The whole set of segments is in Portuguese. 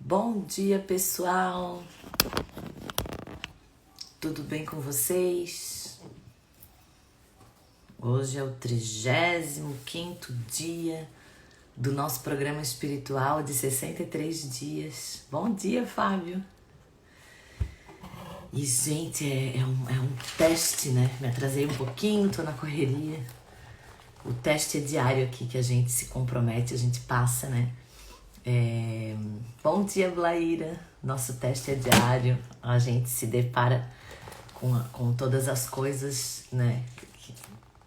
Bom dia, pessoal! Tudo bem com vocês? Hoje é o 35º dia do nosso programa espiritual de 63 dias. Bom dia, Fábio! E, gente, é um teste, né? Me atrasei um pouquinho, tô na correria. O teste é diário aqui, que a gente se compromete, a gente passa, né? Bom dia, Blaíra. Nosso teste é diário. A gente se depara com todas as coisas, né,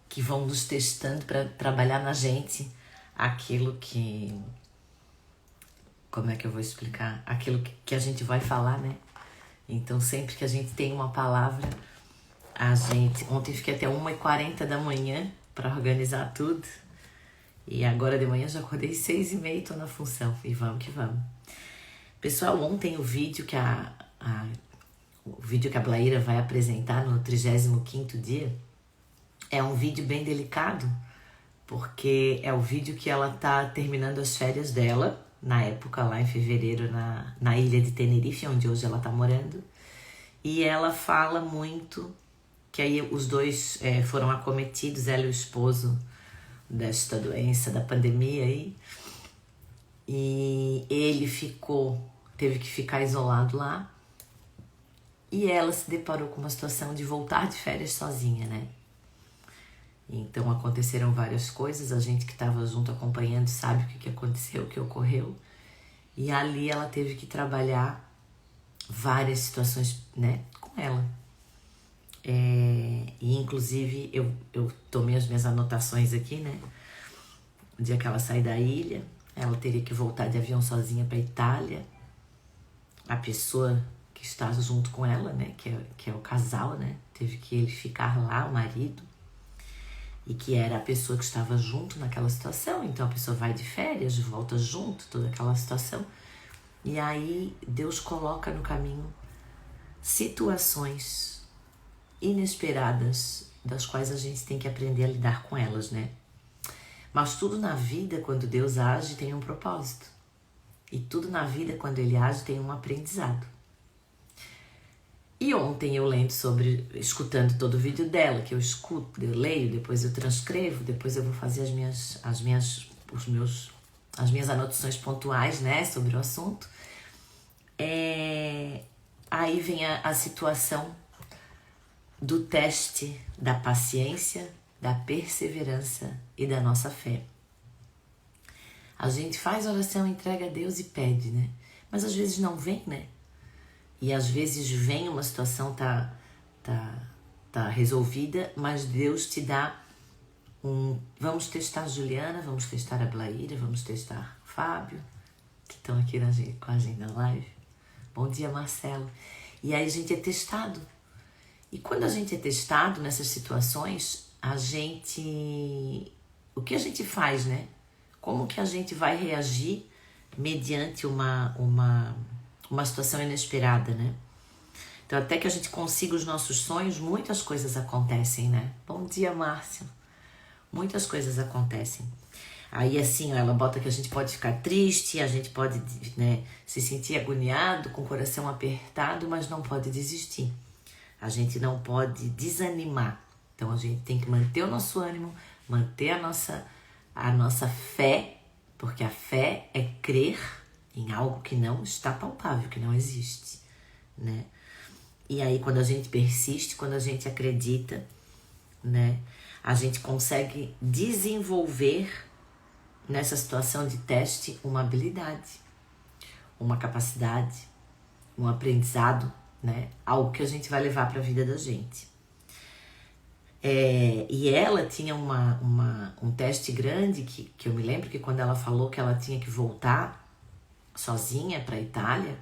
que vão nos testando para trabalhar na gente aquilo que... Como é que eu vou explicar? Aquilo que a gente vai falar, né? Então, sempre que a gente tem uma palavra, a gente... Ontem fiquei até 1h40 da manhã para organizar tudo. E agora de manhã já acordei 6h30, tô na função. E vamos que vamos. Pessoal, ontem o vídeo que a Blaíra vai apresentar no 35º dia é um vídeo bem delicado, porque é o vídeo que ela tá terminando as férias dela, na época lá em fevereiro, na ilha de Tenerife, onde hoje ela tá morando. E ela fala muito que aí os dois foram acometidos, ela e o esposo, desta doença, da pandemia aí. E ele teve que ficar isolado lá. E ela se deparou com uma situação de voltar de férias sozinha, né? Então aconteceram várias coisas, a gente que estava junto acompanhando sabe o que aconteceu, o que ocorreu. E ali ela teve que trabalhar várias situações, né, com ela. E inclusive eu tomei as minhas anotações aqui, né? No dia que ela sai da ilha, ela teria que voltar de avião sozinha para Itália. A pessoa que está junto com ela, né, que é o casal, né, teve que ele ficar lá, o marido, e que era a pessoa que estava junto naquela situação. Então a pessoa vai de férias, volta junto, toda aquela situação. E aí Deus coloca no caminho situações inesperadas, das quais a gente tem que aprender a lidar com elas, né? Mas tudo na vida, quando Deus age, tem um propósito. E tudo na vida, quando Ele age, tem um aprendizado. E ontem eu escutando todo o vídeo dela, que eu escuto, eu leio, depois eu transcrevo, depois eu vou fazer as minhas anotações pontuais, né, sobre o assunto. Aí vem a situação do teste da paciência, da perseverança e da nossa fé. A gente faz oração, entrega a Deus e pede, né? Mas às vezes não vem, né? E às vezes vem uma situação, tá resolvida, mas Deus te dá vamos testar a Juliana, vamos testar a Blaíra, vamos testar o Fábio, que estão aqui com a gente na live. Bom dia, Marcelo. E aí a gente é testado. E quando a gente é testado nessas situações, o que a gente faz, né? Como que a gente vai reagir mediante uma situação inesperada, né? Então, até que a gente consiga os nossos sonhos, muitas coisas acontecem, né? Bom dia, Márcio. Muitas coisas acontecem. Aí, assim, ela bota que a gente pode ficar triste, a gente pode, né, se sentir agoniado, com o coração apertado, mas não pode desistir. A gente não pode desanimar. Então, a gente tem que manter o nosso ânimo, manter a nossa fé, porque a fé é crer em algo que não está palpável, que não existe, né? E aí, quando a gente persiste, quando a gente acredita, né, a gente consegue desenvolver nessa situação de teste uma habilidade, uma capacidade, um aprendizado, né? Algo que a gente vai levar para a vida da gente. E ela tinha um teste grande que eu me lembro que quando ela falou que ela tinha que voltar sozinha para a Itália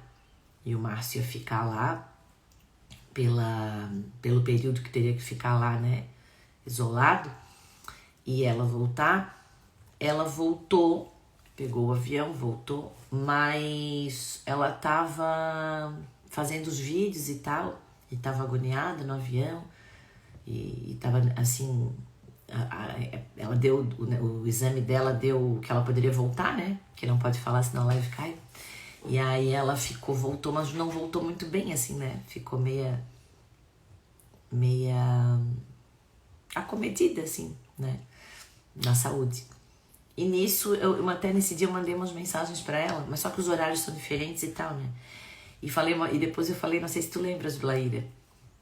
e o Márcio ia ficar lá pelo período que teria que ficar lá, né, isolado, e ela voltou, pegou o avião, voltou, mas ela tava fazendo os vídeos e tal, e tava agoniada no avião, e tava assim, ela deu, o exame dela deu que ela poderia voltar, né, que não pode falar senão a live cai, E aí ela voltou, mas não voltou muito bem, assim, né? Ficou meia acometida, assim, né? Na saúde. E nisso, até nesse dia eu mandei umas mensagens pra ela, mas só que os horários são diferentes e tal, né? E depois eu falei, não sei se tu lembras, Blaíra,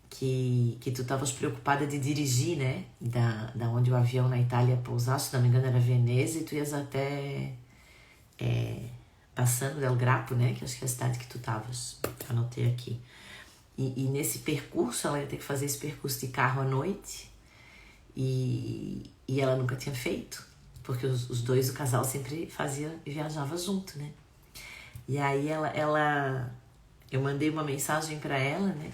que tu estavas preocupada de dirigir, né? Da onde o avião na Itália pousasse, se não me engano era Veneza, e tu ias até passando Del Grappo, né? Que acho que é a cidade que tu estavas. Anotei aqui. E nesse percurso, ela ia ter que fazer esse percurso de carro à noite, e ela nunca tinha feito, porque os dois, o casal sempre fazia e viajava junto, né? E aí eu mandei uma mensagem para ela, né?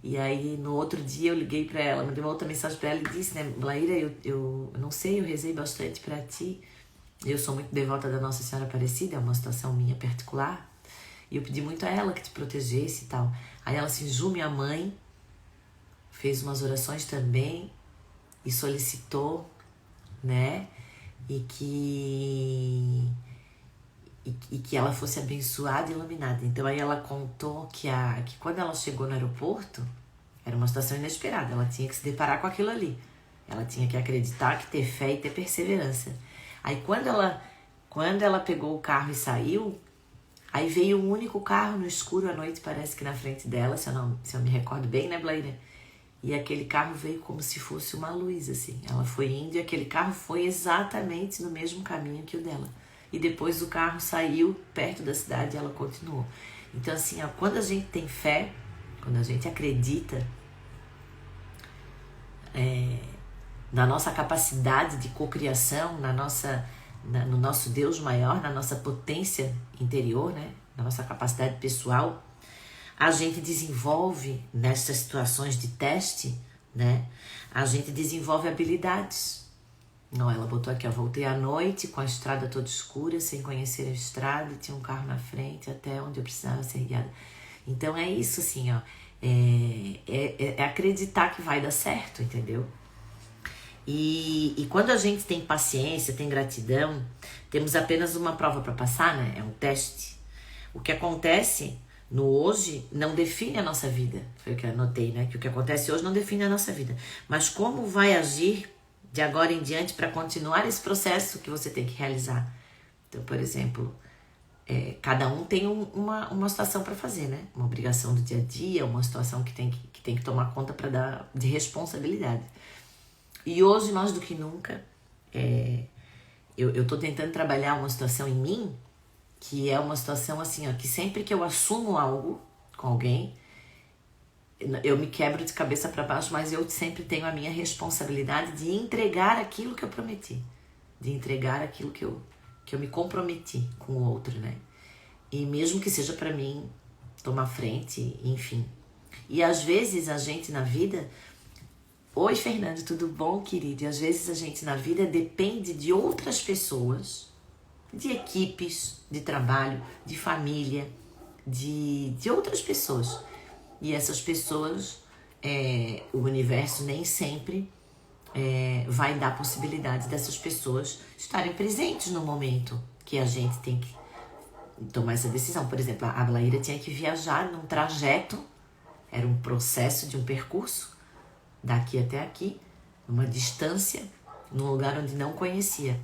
E aí no outro dia eu liguei para ela, mandei uma outra mensagem para ela e disse, né, Blaíra, eu não sei, eu rezei bastante para ti. Eu sou muito devota da Nossa Senhora Aparecida, é uma situação minha particular. E eu pedi muito a ela que te protegesse e tal. Aí ela assim, Ju, minha mãe, fez umas orações também e solicitou, né? E que ela fosse abençoada e iluminada. Então aí ela contou que quando ela chegou no aeroporto, era uma situação inesperada, ela tinha que se deparar com aquilo ali. Ela tinha que acreditar, que ter fé e ter perseverança. Aí quando ela pegou o carro e saiu, aí veio um único carro no escuro à noite, parece que na frente dela, se eu me recordo bem, né, Blaine? E aquele carro veio como se fosse uma luz, assim. Ela foi indo e aquele carro foi exatamente no mesmo caminho que o dela. E depois o carro saiu perto da cidade e ela continuou. Então, assim, ó, quando a gente tem fé, quando a gente acredita na nossa capacidade de cocriação, no nosso Deus maior, na nossa potência interior, né? Na nossa capacidade pessoal, a gente desenvolve nessas situações de teste, né? A gente desenvolve habilidades. Não, ela botou aqui, ó, voltei à noite com a estrada toda escura, sem conhecer a estrada, tinha um carro na frente até onde eu precisava ser guiada. Então é isso, assim, ó, é acreditar que vai dar certo, entendeu? E quando a gente tem paciência, tem gratidão, temos apenas uma prova para passar, né? É um teste. O que acontece no hoje não define a nossa vida. Foi o que eu anotei, né? Que o que acontece hoje não define a nossa vida. Mas como vai agir de agora em diante para continuar esse processo que você tem que realizar. Então, por exemplo, cada um tem uma situação para fazer, né? Uma obrigação do dia a dia, uma situação que tem que tomar conta para dar de responsabilidade. E hoje, mais do que nunca, eu tô tentando trabalhar uma situação em mim, que é uma situação assim, ó, que sempre que eu assumo algo com alguém, eu me quebro de cabeça para baixo, mas eu sempre tenho a minha responsabilidade de entregar aquilo que eu prometi, de entregar aquilo que eu me comprometi com o outro, né? E mesmo que seja para mim tomar frente, enfim. E às vezes a gente na vida... Oi, Fernando, tudo bom, querido? E às vezes a gente na vida depende de outras pessoas, de equipes, de trabalho, de família, de outras pessoas. E essas pessoas, o universo nem sempre vai dar possibilidade dessas pessoas estarem presentes no momento que a gente tem que tomar essa decisão. Por exemplo, a Blaíra tinha que viajar num trajeto, era um processo de um percurso, daqui até aqui, uma distância, num lugar onde não conhecia,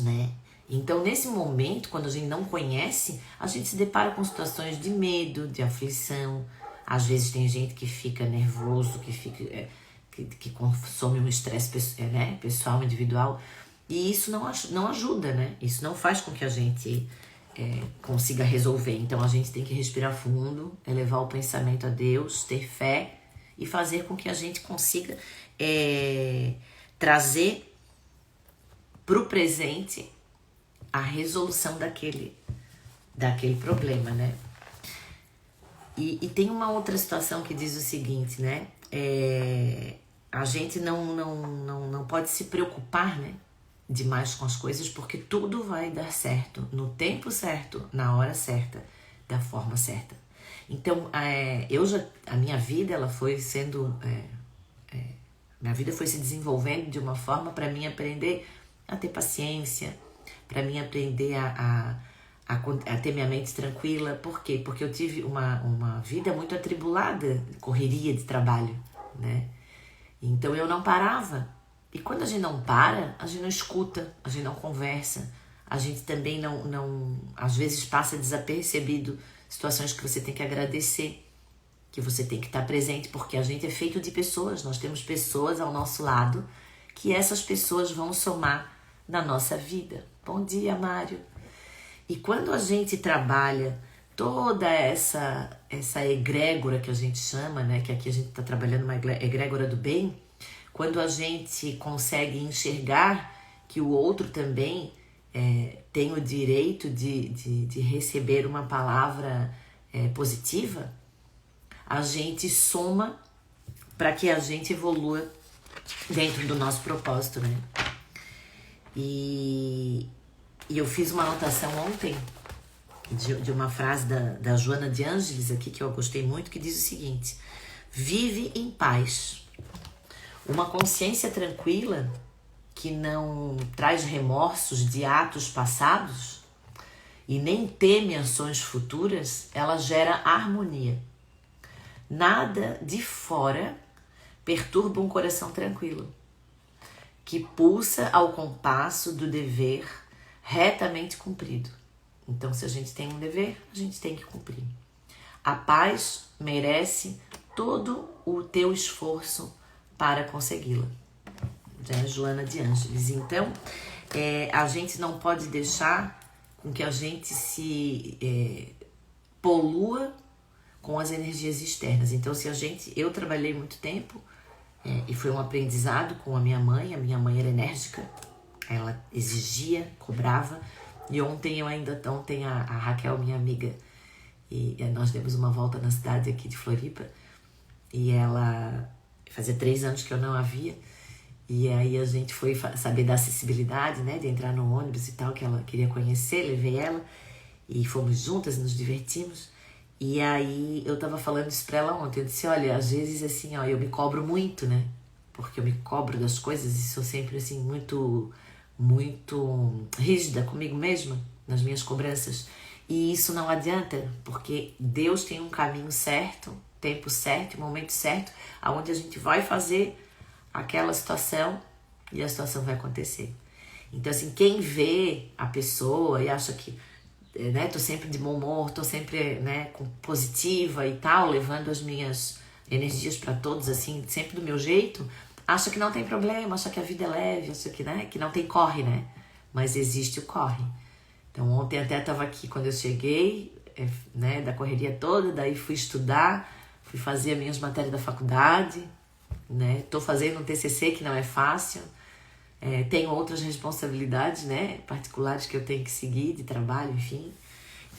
né? Então, nesse momento, quando a gente não conhece, a gente se depara com situações de medo, de aflição. Às vezes tem gente que fica nervoso, que consome um estresse pessoal, individual. E isso não ajuda, né? Isso não faz com que a gente consiga resolver. Então, a gente tem que respirar fundo, elevar o pensamento a Deus, ter fé e fazer com que a gente consiga trazer para o presente a resolução daquele problema, né? E tem uma outra situação que diz o seguinte, né? A gente não pode se preocupar, né, demais com as coisas, porque tudo vai dar certo, no tempo certo, na hora certa, da forma certa. Então, a minha vida, ela foi sendo... minha vida foi se desenvolvendo de uma forma para mim aprender a ter paciência, para mim aprender a ter minha mente tranquila. Por quê? Porque eu tive uma vida muito atribulada, correria de trabalho, né? Então eu não parava. E quando a gente não para, a gente não escuta, a gente não conversa, a gente também não às vezes passa desapercebido situações que você tem que agradecer, que você tem que estar presente, porque a gente é feito de pessoas, nós temos pessoas ao nosso lado, que essas pessoas vão somar na nossa vida. Bom dia, Mário. E quando a gente trabalha toda essa egrégora que a gente chama, né, que aqui a gente está trabalhando uma egrégora do bem, quando a gente consegue enxergar que o outro também tem o direito de receber uma palavra positiva, a gente soma para que a gente evolua dentro do nosso propósito, né? E eu fiz uma anotação ontem de uma frase da Joana de Ângeles aqui, que eu gostei muito, que diz o seguinte: vive em paz. Uma consciência tranquila que não traz remorsos de atos passados e nem teme ações futuras, ela gera harmonia. Nada de fora perturba um coração tranquilo, que pulsa ao compasso do dever retamente cumprido. Então, se a gente tem um dever, a gente tem que cumprir. A paz merece todo o teu esforço para consegui-la. É Joana de Ângeles. Então, a gente não pode deixar com que a gente se polua com as energias externas. Então, eu trabalhei muito tempo e foi um aprendizado com a minha mãe era enérgica, ela exigia, cobrava, e ontem a Raquel, minha amiga, e nós demos uma volta na cidade aqui de Floripa, e ela fazia 3 anos que eu não a via, e aí a gente foi saber da acessibilidade, né, de entrar no ônibus e tal, que ela queria conhecer, levei ela, e fomos juntas, nos divertimos. E aí eu tava falando isso pra ela ontem, eu disse, olha, às vezes assim, ó, eu me cobro muito, né, porque eu me cobro das coisas e sou sempre assim, muito rígida comigo mesma, nas minhas cobranças, e isso não adianta, porque Deus tem um caminho certo, tempo certo, momento certo, aonde a gente vai fazer aquela situação e a situação vai acontecer. Então assim, quem vê a pessoa e acha que tô sempre de bom humor, tô sempre, positiva e tal, levando as minhas energias para todos, assim, sempre do meu jeito, acha que não tem problema, acha que a vida é leve, acha que não tem corre, né? Mas existe o corre. Então ontem até tava aqui, quando eu cheguei, da correria toda, daí fui estudar, fui fazer as minhas matérias da faculdade, tô fazendo um TCC que não é fácil, tenho outras responsabilidades, particulares que eu tenho que seguir, de trabalho, enfim.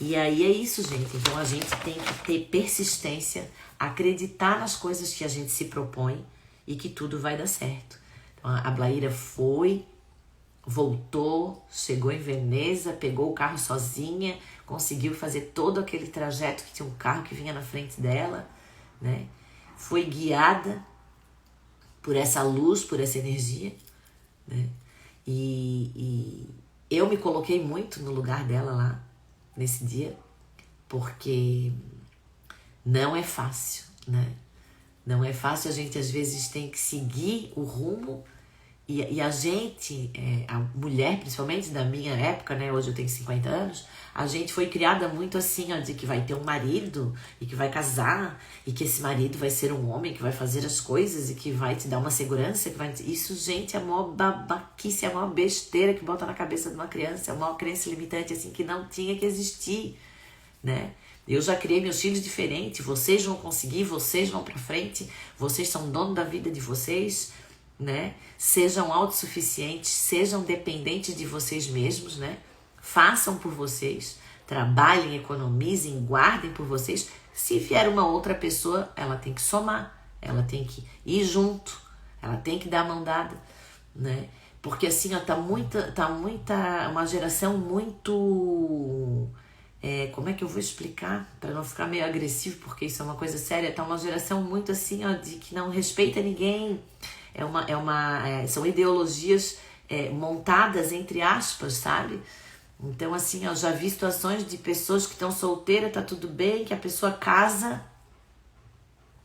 E aí é isso, gente. Então a gente tem que ter persistência, acreditar nas coisas que a gente se propõe e que tudo vai dar certo. Então a Blaíra foi, voltou, chegou em Veneza, pegou o carro sozinha, conseguiu fazer todo aquele trajeto que tinha um carro que vinha na frente dela, Foi guiada por essa luz, por essa energia, E eu me coloquei muito no lugar dela lá, nesse dia, porque não é fácil, Não é fácil, a gente às vezes tem que seguir o rumo, e a gente, a mulher, principalmente da minha época, hoje eu tenho 50 anos, a gente foi criada muito assim, ó, de que vai ter um marido e que vai casar, e que esse marido vai ser um homem que vai fazer as coisas e que vai te dar uma segurança, Isso, gente, é a maior babaquice, é a maior besteira que bota na cabeça de uma criança, é a maior crença limitante, assim, que não tinha que existir, Eu já criei meus filhos diferentes, vocês vão conseguir, vocês vão pra frente, vocês são dono da vida de vocês, Sejam autossuficientes, sejam dependentes de vocês mesmos, Façam por vocês, trabalhem, economizem, guardem por vocês. Se vier uma outra pessoa, ela tem que somar, ela tem que ir junto, ela tem que dar a mão dada, Porque assim, ó, uma geração muito... como é que eu vou explicar para não ficar meio agressivo, porque isso é uma coisa séria, tá uma geração muito assim, ó, de que não respeita ninguém, são ideologias montadas entre aspas, sabe? Então, assim, eu já vi situações de pessoas que estão solteiras, tá tudo bem, que a pessoa casa,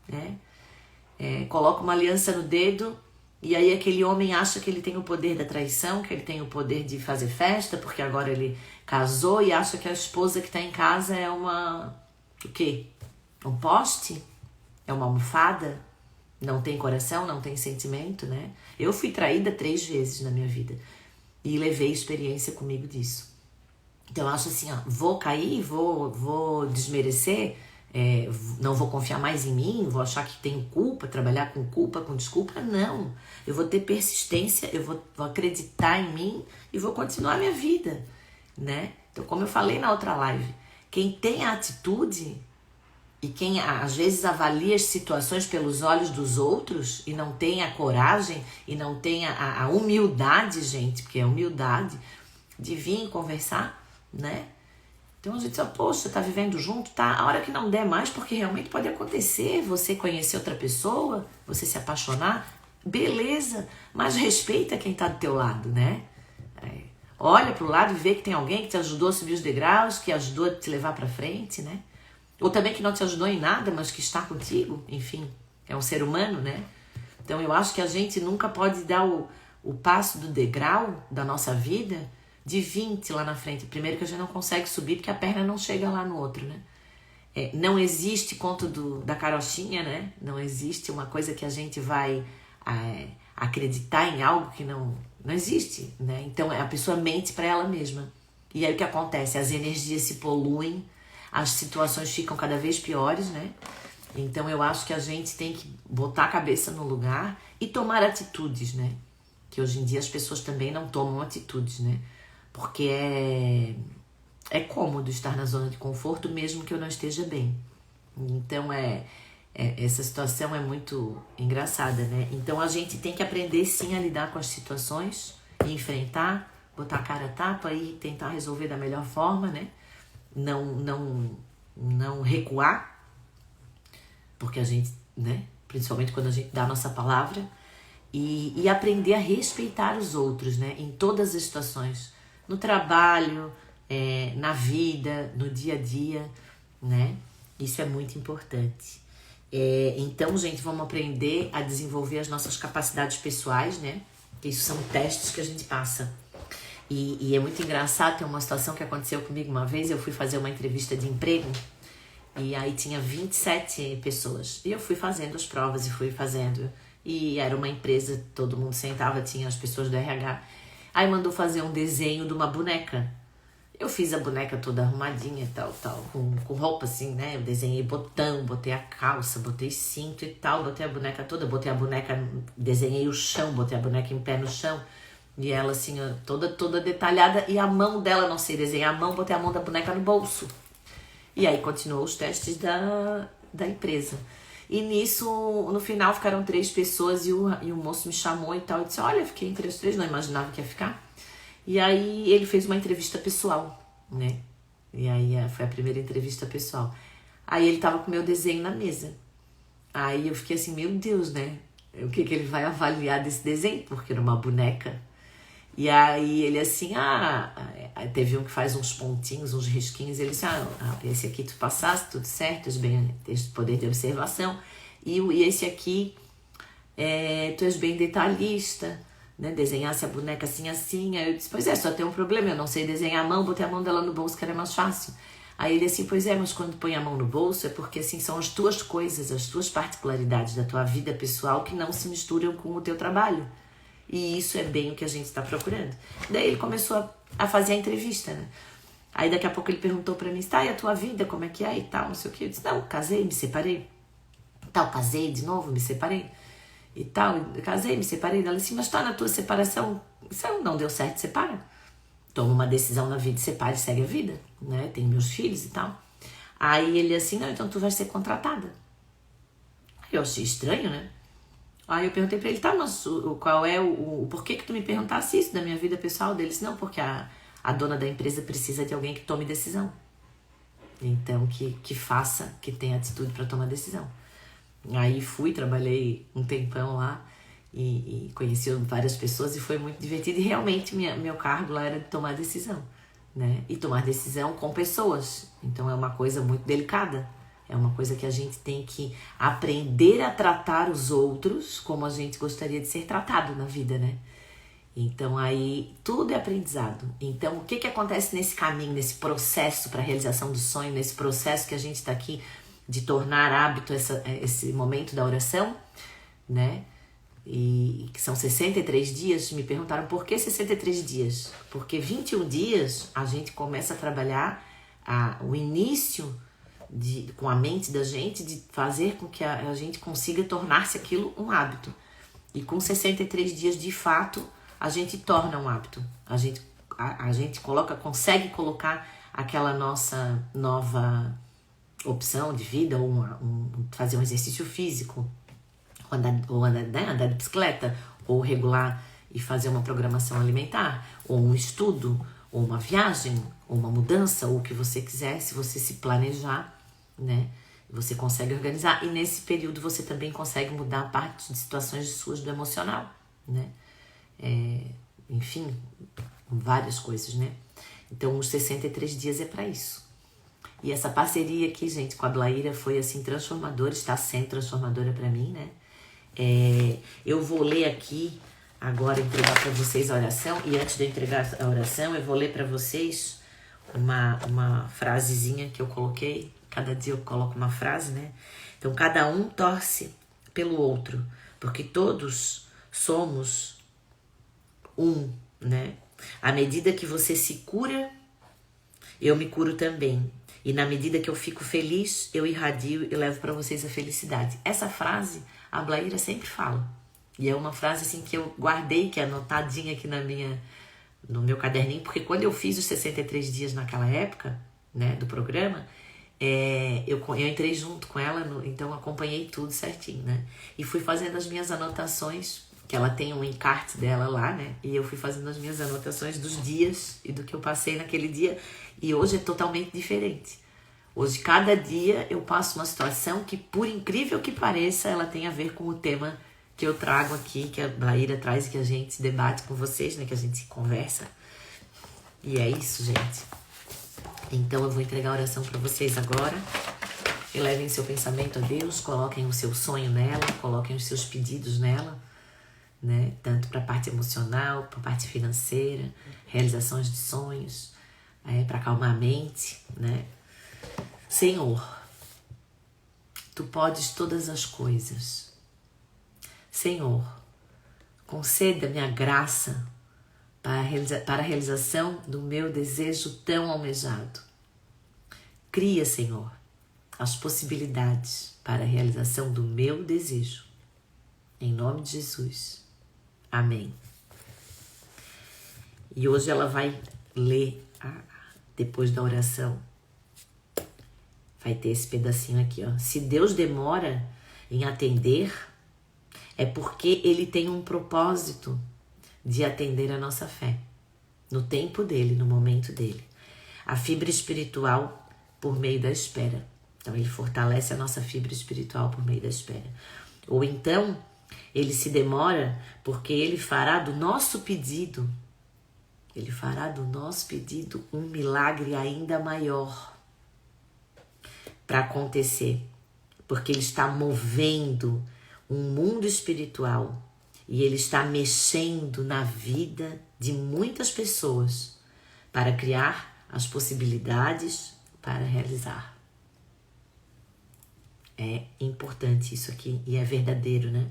né? Coloca uma aliança no dedo e aí aquele homem acha que ele tem o poder da traição, que ele tem o poder de fazer festa, porque agora ele casou e acha que a esposa que tá em casa é uma... o quê? Um poste? É uma almofada? Não tem coração, não tem sentimento, né? Eu fui traída 3 vezes na minha vida e levei experiência comigo disso. Então eu acho assim, ó, vou cair, vou desmerecer, não vou confiar mais em mim, vou achar que tenho culpa, trabalhar com culpa, com desculpa, não. Eu vou ter persistência, eu vou acreditar em mim e vou continuar a minha vida, né? Então, como eu falei na outra live, quem tem a atitude e quem às vezes avalia as situações pelos olhos dos outros e não tem a coragem e não tem a humildade, gente, porque é humildade, de vir conversar, né? Então a gente diz, poxa, tá vivendo junto, tá? A hora que não der mais, porque realmente pode acontecer, você conhecer outra pessoa, você se apaixonar, beleza, mas respeita quem tá do teu lado, né? Olha pro lado e vê que tem alguém que te ajudou a subir os degraus, que ajudou a te levar pra frente, né? Ou também que não te ajudou em nada, mas que está contigo, enfim, é um ser humano, né? Então eu acho que a gente nunca pode dar o passo do degrau da nossa vida de 20 lá na frente. Primeiro que a gente não consegue subir porque a perna não chega lá no outro, né? Não existe conto da carochinha, né? Não existe uma coisa que a gente vai acreditar em algo que não existe, né? Então a pessoa mente para ela mesma. E aí o que acontece? As energias se poluem, as situações ficam cada vez piores, né? Então eu acho que a gente tem que botar a cabeça no lugar e tomar atitudes, né? Que hoje em dia as pessoas também não tomam atitudes, né? Porque é cômodo estar na zona de conforto mesmo que eu não esteja bem. Então essa situação é muito engraçada, né? Então a gente tem que aprender sim a lidar com as situações, e enfrentar, botar a cara a tapa e tentar resolver da melhor forma, né? Não recuar, porque a gente, né? Principalmente quando a gente dá a nossa palavra, e aprender a respeitar os outros, né? Em todas as situações. No trabalho, na vida, no dia a dia, né? Isso é muito importante. Então, gente, vamos aprender a desenvolver as nossas capacidades pessoais, né? Isso são testes que a gente passa. E é muito engraçado, tem uma situação que aconteceu comigo uma vez, eu fui fazer uma entrevista de emprego e aí tinha 27 pessoas. E eu fui fazendo as provas e fui fazendo. E era uma empresa, todo mundo sentava, tinha as pessoas do RH. Aí mandou fazer um desenho de uma boneca. Eu fiz a boneca toda arrumadinha e tal, com roupa assim, né? Eu desenhei botão, botei a calça, botei cinto e tal, botei a boneca toda, botei a boneca, desenhei o chão, botei a boneca em pé no chão. E ela assim, toda detalhada, e a mão dela, não sei desenhar a mão, botei a mão da boneca no bolso. E aí continuou os testes da empresa. E nisso, no final, ficaram 3 pessoas e o moço me chamou e tal. E disse, olha, fiquei entre as 3, não imaginava que ia ficar. E aí ele fez uma entrevista pessoal, né? E aí foi a primeira entrevista pessoal. Aí ele tava com o meu desenho na mesa. Aí eu fiquei assim, meu Deus, né? O que ele vai avaliar desse desenho? Porque era uma boneca. E aí ele assim, teve um que faz uns pontinhos, uns risquinhos, ele disse, esse aqui tu passaste, tudo certo, tens poder de observação, e esse aqui, tu és bem detalhista, né, desenhasse a boneca assim, aí eu disse, pois só tem um problema, eu não sei desenhar a mão, botei a mão dela no bolso que era mais fácil. Aí ele assim, pois mas quando põe a mão no bolso é porque assim são as tuas coisas, as tuas particularidades da tua vida pessoal que não se misturam com o teu trabalho. E isso é bem o que a gente está procurando. Daí ele começou a fazer a entrevista, né? Aí daqui a pouco ele perguntou pra mim, e a tua vida, como é que é e tal, não sei o que. Eu disse, não, casei, me separei. Casei de novo, me separei. E tal, casei, me separei. Ela disse, mas tá na tua separação, se não deu certo, separa. Toma uma decisão na vida, separa e segue a vida, né? Tem meus filhos e tal. Aí ele assim, não, então tu vai ser contratada. Aí eu achei estranho, né? Aí eu perguntei pra ele, mas qual é o porquê que tu me perguntasse isso da minha vida pessoal? Dele disse, não, porque a dona da empresa precisa de alguém que tome decisão. Então, que faça, que tenha atitude para tomar decisão. Aí fui, trabalhei um tempão lá e conheci várias pessoas e foi muito divertido. E realmente meu cargo lá era de tomar decisão, né? E tomar decisão com pessoas. Então é uma coisa muito delicada. É uma coisa que a gente tem que aprender a tratar os outros como a gente gostaria de ser tratado na vida, né? Então aí tudo é aprendizado. Então o que que acontece nesse caminho, nesse processo para a realização do sonho, nesse processo que a gente está aqui de tornar hábito esse momento da oração, né? E que são 63 dias, me perguntaram por que 63 dias? Porque 21 dias a gente começa a trabalhar o início com a mente da gente, de fazer com que a gente consiga tornar-se aquilo um hábito. E com 63 dias, de fato, a gente torna um hábito. A gente consegue colocar aquela nossa nova opção de vida, ou fazer um exercício físico, ou andar de bicicleta, ou regular e fazer uma programação alimentar, ou um estudo, ou uma viagem, ou uma mudança, ou o que você quiser, se você se planejar, né? Você consegue organizar, e nesse período você também consegue mudar parte de situações suas do emocional, né? Enfim, várias coisas, né? Então os 63 dias é para isso. E essa parceria aqui, gente, com a Blaíra foi assim transformadora, está sendo transformadora para mim, né? Eu vou ler aqui agora, entregar para vocês a oração, e antes de eu entregar a oração eu vou ler para vocês uma frasezinha que eu coloquei. Cada dia eu coloco uma frase, né? Então, cada um torce pelo outro, porque todos somos um, né? À medida que você se cura, eu me curo também. E na medida que eu fico feliz, eu irradio e levo para vocês a felicidade. Essa frase, a Blaíra sempre fala. E é uma frase assim que eu guardei, que é anotadinha aqui no meu caderninho, porque quando eu fiz os 63 dias naquela época, né, do programa, eu entrei junto com ela, então acompanhei tudo certinho, né? E fui fazendo as minhas anotações, que ela tem um encarte dela lá, né? E eu fui fazendo as minhas anotações dos dias e do que eu passei naquele dia. E hoje é totalmente diferente. Hoje, cada dia, eu passo uma situação que, por incrível que pareça, ela tem a ver com o tema que eu trago aqui, que a Blaíra traz e que a gente debate com vocês, né? Que a gente conversa. E é isso, gente. Então eu vou entregar a oração para vocês agora. Elevem seu pensamento a Deus, coloquem o seu sonho nela, coloquem os seus pedidos nela, né? Tanto para a parte emocional, para a parte financeira, realizações de sonhos, para acalmar a mente, né? Senhor, Tu podes todas as coisas. Senhor, conceda-me a graça para a realização do meu desejo tão almejado. Cria, Senhor, as possibilidades para a realização do meu desejo. Em nome de Jesus. Amém. E hoje ela vai ler, depois da oração, vai ter esse pedacinho aqui, ó. Se Deus demora em atender, é porque Ele tem um propósito de atender a nossa fé, no tempo dele, no momento dele. A fibra espiritual por meio da espera. Então, Ele fortalece a nossa fibra espiritual por meio da espera. Ou então, Ele se demora porque Ele fará do nosso pedido, um milagre ainda maior para acontecer. Porque Ele está movendo um mundo espiritual e Ele está mexendo na vida de muitas pessoas para criar as possibilidades para realizar. É importante isso aqui e é verdadeiro, né?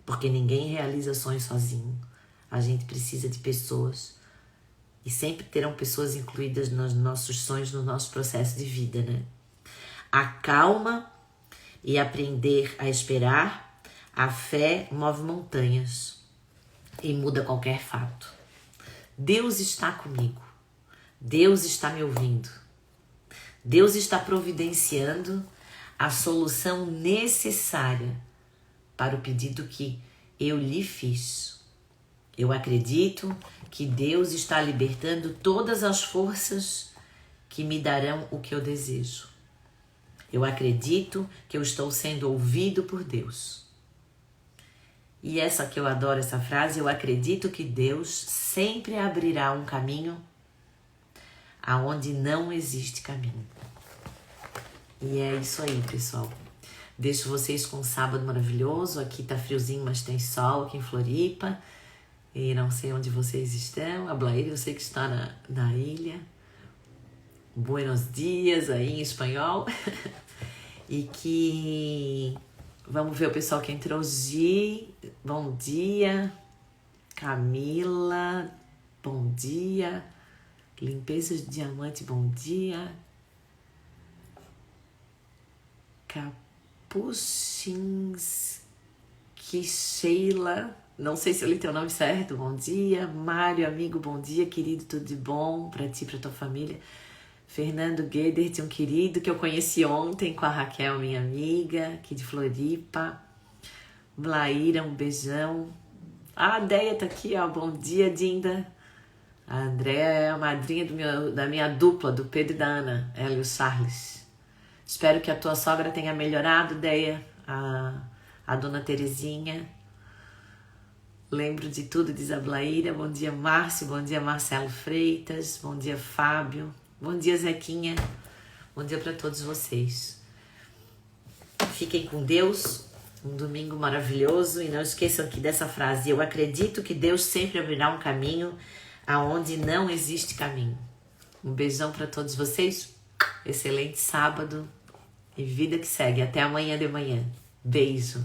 Porque ninguém realiza sonhos sozinho. A gente precisa de pessoas e sempre terão pessoas incluídas nos nossos sonhos, no nosso processo de vida, né? A calma e aprender a esperar. A fé move montanhas e muda qualquer fato. Deus está comigo. Deus está me ouvindo. Deus está providenciando a solução necessária para o pedido que eu lhe fiz. Eu acredito que Deus está libertando todas as forças que me darão o que eu desejo. Eu acredito que eu estou sendo ouvido por Deus. E essa que eu adoro, essa frase, eu acredito que Deus sempre abrirá um caminho aonde não existe caminho. E é isso aí, pessoal. Deixo vocês com um sábado maravilhoso. Aqui tá friozinho, mas tem sol aqui em Floripa. E não sei onde vocês estão. A Blair, eu sei que está na ilha. Buenos dias aí em espanhol. E que... Vamos ver o pessoal que entrou. Gi, bom dia. Camila, bom dia. Limpeza de diamante, bom dia. Capuchins, que Sheila, não sei se eu li teu nome certo, bom dia. Mário, amigo, bom dia, querido, tudo de bom pra ti, pra tua família. Fernando Guedert, um querido que eu conheci ontem com a Raquel, minha amiga, aqui de Floripa. Blaíra, um beijão. A Deia tá aqui, ó, bom dia, Dinda. A Andréa é a madrinha da minha dupla, do Pedro e da Ana, ela e o Charles. Espero que a tua sogra tenha melhorado, Deia, a dona Terezinha. Lembro de tudo, diz a Blaíra. Bom dia, Márcio. Bom dia, Marcelo Freitas. Bom dia, Fábio. Bom dia, Zequinha. Bom dia para todos vocês. Fiquem com Deus. Um domingo maravilhoso. E não esqueçam aqui dessa frase. Eu acredito que Deus sempre abrirá um caminho aonde não existe caminho. Um beijão para todos vocês. Excelente sábado. E vida que segue. Até amanhã de manhã. Beijo.